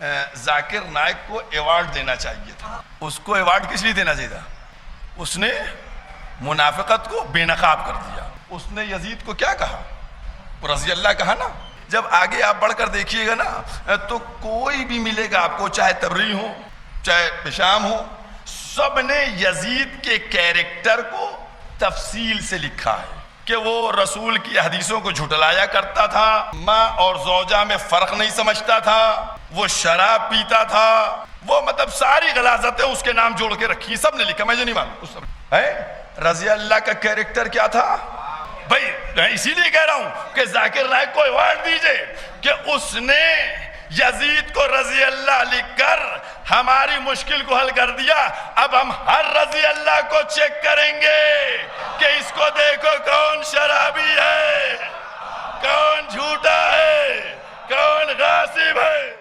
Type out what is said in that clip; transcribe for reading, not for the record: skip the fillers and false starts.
जाकिर नाइक को अवार्ड देना चाहिए था। उसको अवार्ड किस लिए देना चाहिए था? उसने मुनाफिकत को बेनकाब कर दिया। उसने यजीद को क्या कहा? रज़ी अल्लाह कहा ना। जब आगे आप बढ़कर देखिएगा ना तो कोई भी मिलेगा आपको, चाहे तबरी हो चाहे हिशाम हो, सब ने यजीद के कैरेक्टर को तफसील से लिखा है कि वो रसूल की हदीसों को झुटलाया करता था, माँ और ज़ौजा में फ़र्क नहीं समझता था, वो शराब पीता था, वो मतलब सारी गलाजतें उसके नाम जोड़ के रखी, सब ने लिखा, मुझे नहीं मालूम उस समय है। रज़ी अल्लाह का कैरेक्टर क्या था भाई? मैं इसीलिए कह रहा हूं कि जाकिर नाइक को अवार्ड दीजिए कि उसने यजीद को रज़ी अल्लाह लिखकर हमारी मुश्किल को हल कर दिया। अब हम हर रज़ी अल्लाह को चेक करेंगे कि इसको देखो कौन शराबी है, कौन झूठा है, कौन गासिब है।